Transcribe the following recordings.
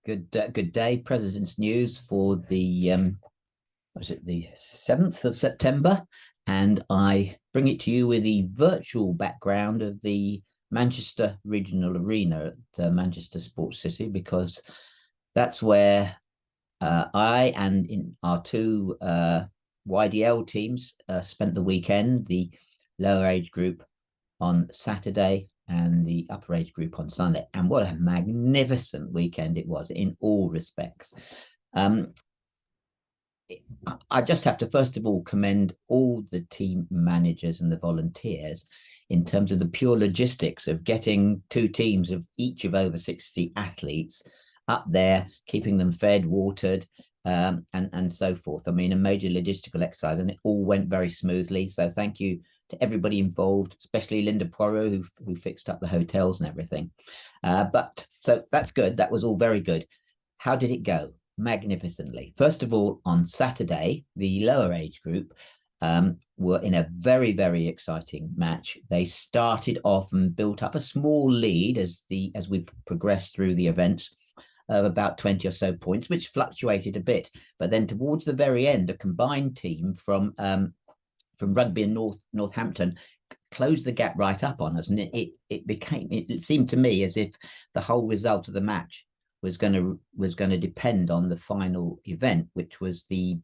Good day. President's News for the was it the 7th of September, and I bring it to you with the virtual background of the Manchester Regional Arena at Manchester Sports City, because that's where I and in our two YDL teams spent the weekend. The lower age group on Saturday and the upper age group on Sunday. And what a magnificent weekend it was in all respects. I just have to first of all commend all the team managers and the volunteers in terms of the pure logistics of getting two teams of each of over 60 athletes up there, keeping them fed, watered, and so forth. I mean, a major logistical exercise, and it all went very smoothly. So thank you to everybody involved, especially Linda Poirot, who fixed up the hotels and everything. But so that's good. That was all very good. How did it go? Magnificently. First of all, on Saturday, the lower age group were in a very, very exciting match. They started off and built up a small lead as we progressed through the events of about 20 or so points, which fluctuated a bit. But then towards the very end, a combined team from Rugby and Northampton closed the gap right up on us, and it seemed to me as if the whole result of the match was going to depend on the final event, which was the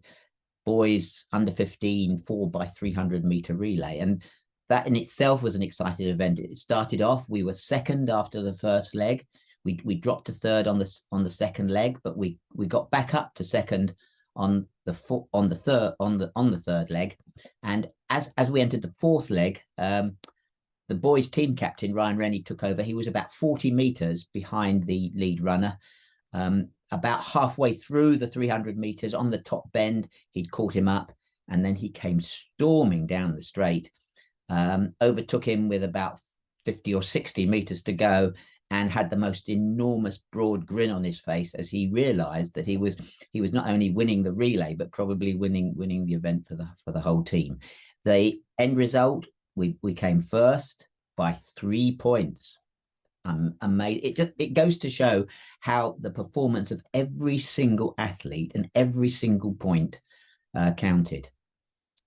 boys under 15 4x300 meter relay. And that in itself was an exciting event. It started off, we were second after the first leg. We dropped to third on the second leg, but we got back up to second on the third leg. And as we entered the fourth leg, the boys' team captain, Ryan Rennie, took over. He was about 40 meters behind the lead runner. About halfway through the 300 meters on the top bend, he'd caught him up, and then he came storming down the straight, overtook him with about 50 or 60 meters to go, and had the most enormous broad grin on his face as he realized that he was not only winning the relay, but probably winning the event for the whole team. The end result, we came first by 3 points. Amazing. It goes to show how the performance of every single athlete and every single point counted.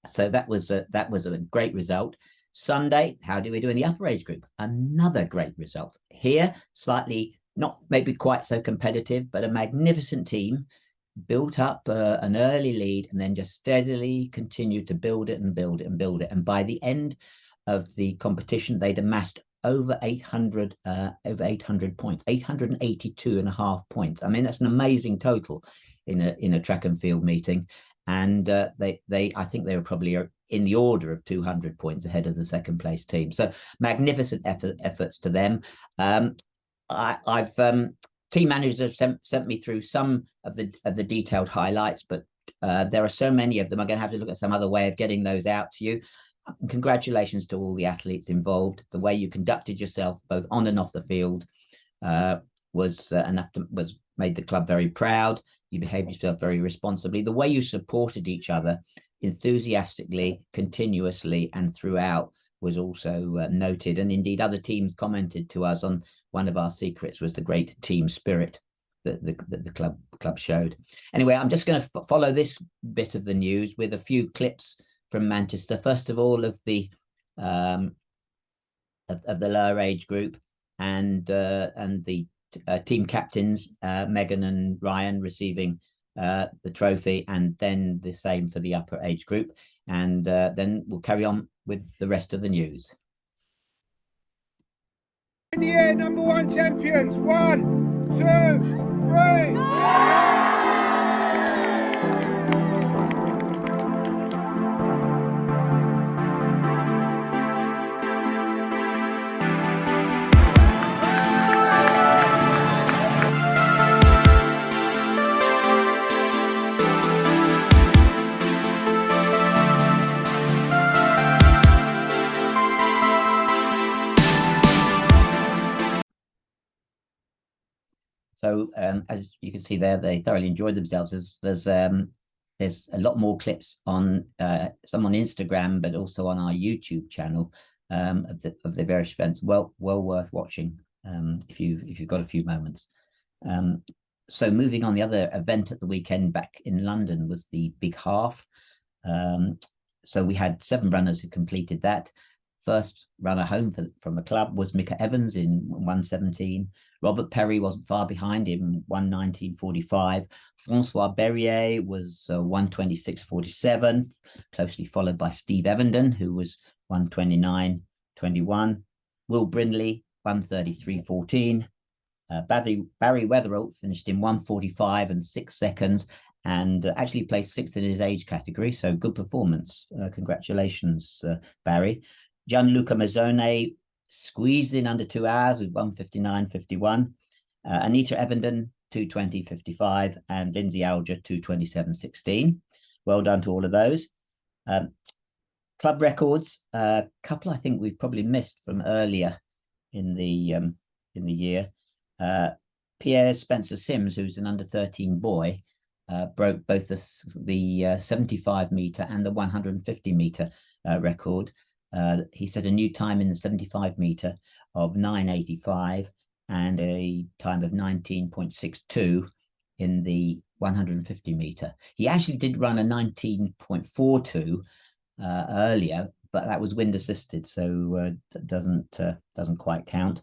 So that was a great result. Sunday, how do we do in the upper age group? Another great result. Here, slightly not maybe quite so competitive, but a magnificent team built up an early lead and then just steadily continued to build it and build it and build it. And by the end of the competition, they'd amassed over 800 points, 882.5 points. I mean, that's an amazing total in a track and field meeting. And I think they were probably in the order of 200 points ahead of the second place team. So magnificent efforts to them. I've team managers have sent me through some of the detailed highlights, but there are so many of them. I'm going to have to look at some other way of getting those out to you. Congratulations to all the athletes involved. The way you conducted yourself, both on and off the field, was made the club very proud. You behaved yourself very responsibly. The way you supported each other enthusiastically, continuously, and throughout was also noted. And indeed, other teams commented to us on one of our secrets was the great team spirit that the club showed. Anyway, I'm just going to follow this bit of the news with a few clips from Manchester. First of all, of the lower age group, and the team captains, Megan and Ryan, receiving the trophy, and then the same for the upper age group. And then we'll carry on with the rest of the news. India #1 champions. 1, 2, 3. So as you can see there, they thoroughly enjoyed themselves. There's a lot more clips on some on Instagram, but also on our YouTube channel of the various events. Well worth watching if you've got a few moments. So moving on, the other event at the weekend back in London was the Big Half. So we had 7 runners who completed that. First runner home from the club was Mika Evans in 1:17. Robert Perry wasn't far behind him, 1:19.45. Francois Berrier was 1:26.47, closely followed by Steve Evenden, who was 1:29.21. Will Brindley, 1:33.14. Barry Weatherall finished in 1:45 and 6 seconds and actually placed 6th in his age category. So good performance. Congratulations, Barry. Gianluca Mazzone squeezed in under 2 hours with 1:59.51. Anita Evenden, 2:20.55, and Lindsay Alger, 2:27.16. Well done to all of those. Club records, a couple I think we've probably missed from earlier in the year. Pierre Spencer Sims, who's an under 13 boy, broke both the 75 meter and the 150 meter record. He set a new time in the 75 meter of 9:85 and a time of 19.62 in the 150 meter. He actually did run a 19.42 earlier, but that was wind assisted, so doesn't quite count.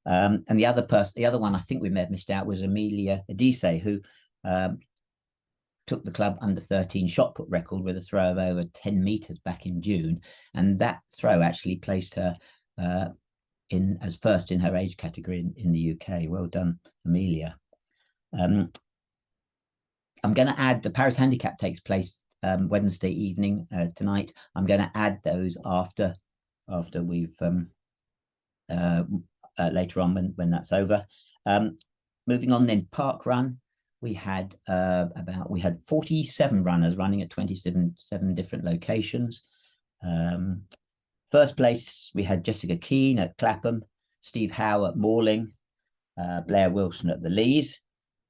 And the other one I think we may have missed out was Amelia Adise, who took the club under 13 shot put record with a throw of over 10 meters back in June, and that throw actually placed her in as first in her age category in the UK. Well done, Amelia. I'm going to add the Paris Handicap takes place Wednesday evening tonight. I'm going to add those after we've later on when that's over. Moving on then, Park Run. We had 47 runners running at 27 different locations. First place, we had Jessica Keane at Clapham, Steve Howe at Morling, Blair Wilson at the Lees.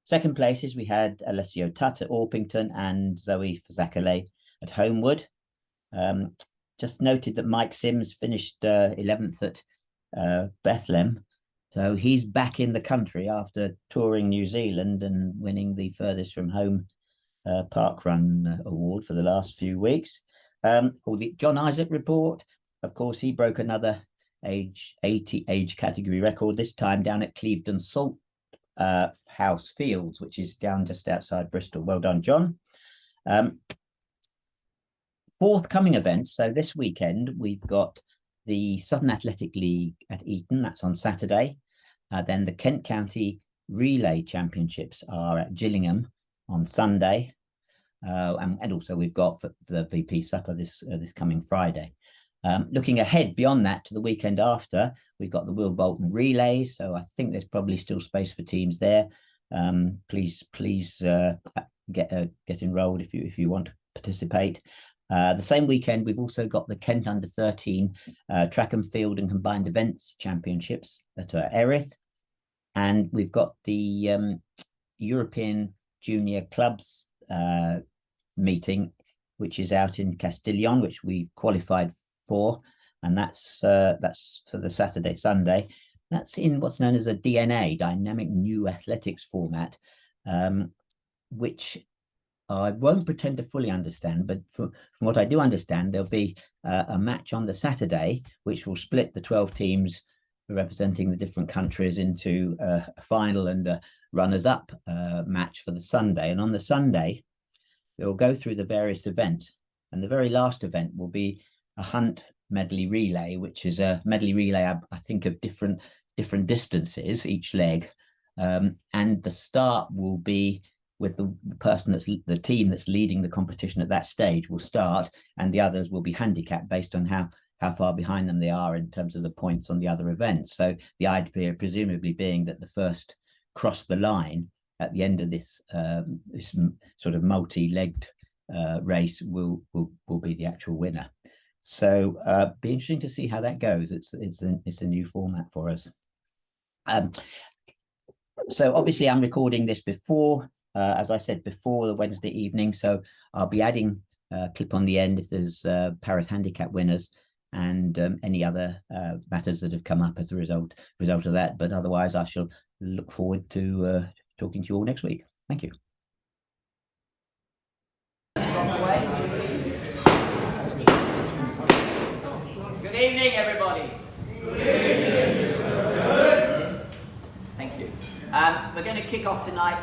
Second places, we had Alessio Tutt at Orpington and Zoe Fazakale at Homewood. Just noted that Mike Sims finished 11th at Bethlehem. So he's back in the country after touring New Zealand and winning the furthest from home Park Run award for the last few weeks. Or the John Isaac report, of course, he broke another age category record, this time down at Clevedon Salt House Fields, which is down just outside Bristol. Well done, John. Forthcoming events. So this weekend, we've got the Southern Athletic League at Eton, that's on Saturday. Then the Kent County Relay Championships are at Gillingham on Sunday. And also we've got for the VP Supper this coming Friday. Looking ahead beyond that to the weekend after, we've got the Will Bolton Relays. So I think there's probably still space for teams there. Please get enrolled if you want to participate. The same weekend, we've also got the Kent Under 13 Track and Field and Combined Events Championships that are at Erith. And we've got the European Junior Clubs meeting, which is out in Castillon, which we qualified for. And that's for the Saturday, Sunday. That's in what's known as a DNA, Dynamic New Athletics format, which I won't pretend to fully understand, but from what I do understand, there'll be a match on the Saturday, which will split the 12 teams representing the different countries into a final and a runners-up match for the Sunday. And on the Sunday, they'll go through the various events. And the very last event will be a Hunt medley relay, which is a medley relay, I think, of different distances, each leg. And the start will be with the person the team that's leading the competition at that stage will start, and the others will be handicapped based on how far behind them they are in terms of the points on the other events. So the idea presumably being that the first cross the line at the end of this sort of multi-legged race will be the actual winner. So be interesting to see how that goes. It's a new format for us. So obviously I'm recording this before, as I said, before the Wednesday evening. So I'll be adding a clip on the end if there's Paris Handicap winners and any other matters that have come up as a result of that. But otherwise, I shall look forward to talking to you all next week. Thank you. Good evening, everybody. Thank you. We're going to kick off tonight.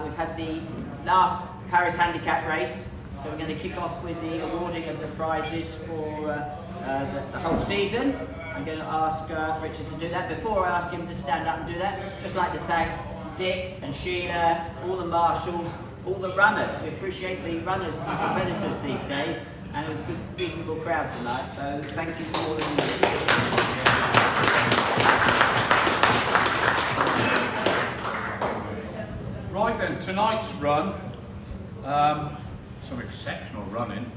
We've had the last Paris Handicap race, so we're going to kick off with the awarding of the prizes for the whole season. I'm going to ask Richard to do that. Before I ask him to stand up and do that, just like to thank Dick and Sheila, all the marshals, all the runners. We appreciate the runners and the competitors these days, and it was a good, reasonable crowd tonight, so thank you for all of you. Right then, tonight's run, some exceptional running.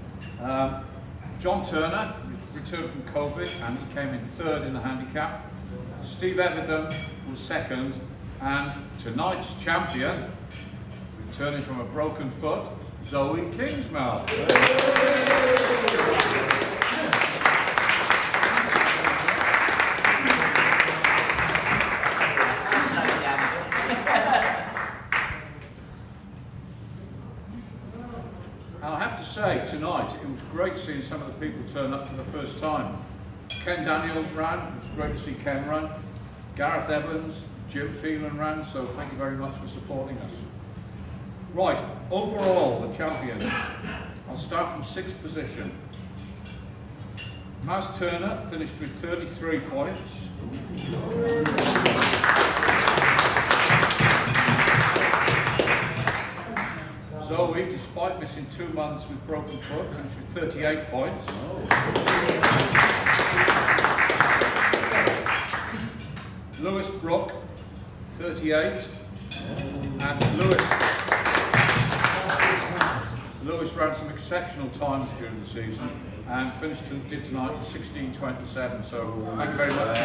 John Turner returned from COVID and he came in third in the handicap. Steve Everton was second, and tonight's champion, returning from a broken foot, Zoe Kingsmill. And I have to say, tonight, it was great seeing some of the people turn up for the first time. Ken Daniels ran, it was great to see Ken run. Gareth Evans, Jim Phelan ran, so thank you very much for supporting us. Right, overall, the champion. I'll start from 6th position. Maz Turner finished with 33 points. Zoe, despite missing 2 months with broken foot, finished with 38 points. Lewis Brook, 38. And Lewis ran some exceptional times during the season and did tonight at 16:27. So thank you very much.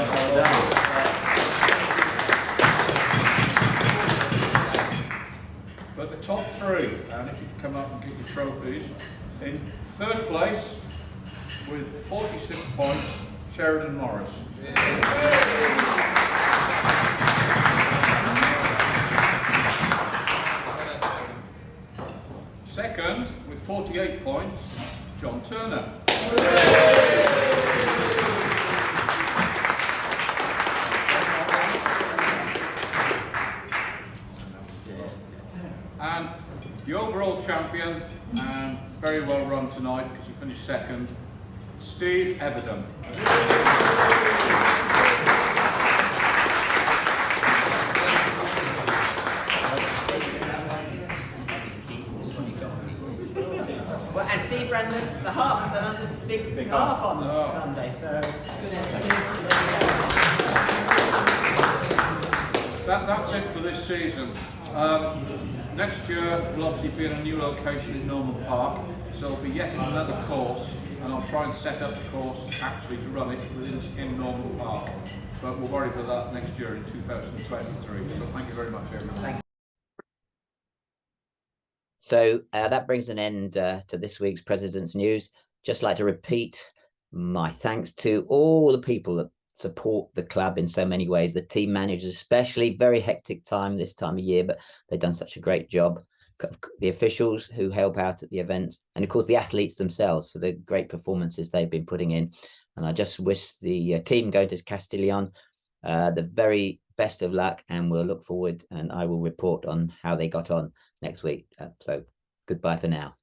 But the top 3, and if you can come up and get your trophies, in 3rd place with 46 points, Sheridan Morris. Second, with 48 points, John Turner. And the overall champion, and very well run tonight because he finished second, Steve Everton. Well, and Steve ran the half, the big half on Sunday, so good effort. That's it for this season. Next year we'll obviously be in a new location in Norman Park, so it'll be yet another course, and I'll try and set up the course actually to run it in Norman Park. But we'll worry about that next year in 2023. So thank you very much, everyone. Thanks. So that brings an end to this week's President's News. Just like to repeat my thanks to all the people that support the club in so many ways, the team managers especially, very hectic time this time of year, but they've done such a great job. The officials who help out at the events, and of course the athletes themselves for the great performances they've been putting in. And I just wish the team going to Castillon the very best of luck, and we'll look forward, and I will report on how they got on next week. So goodbye for now.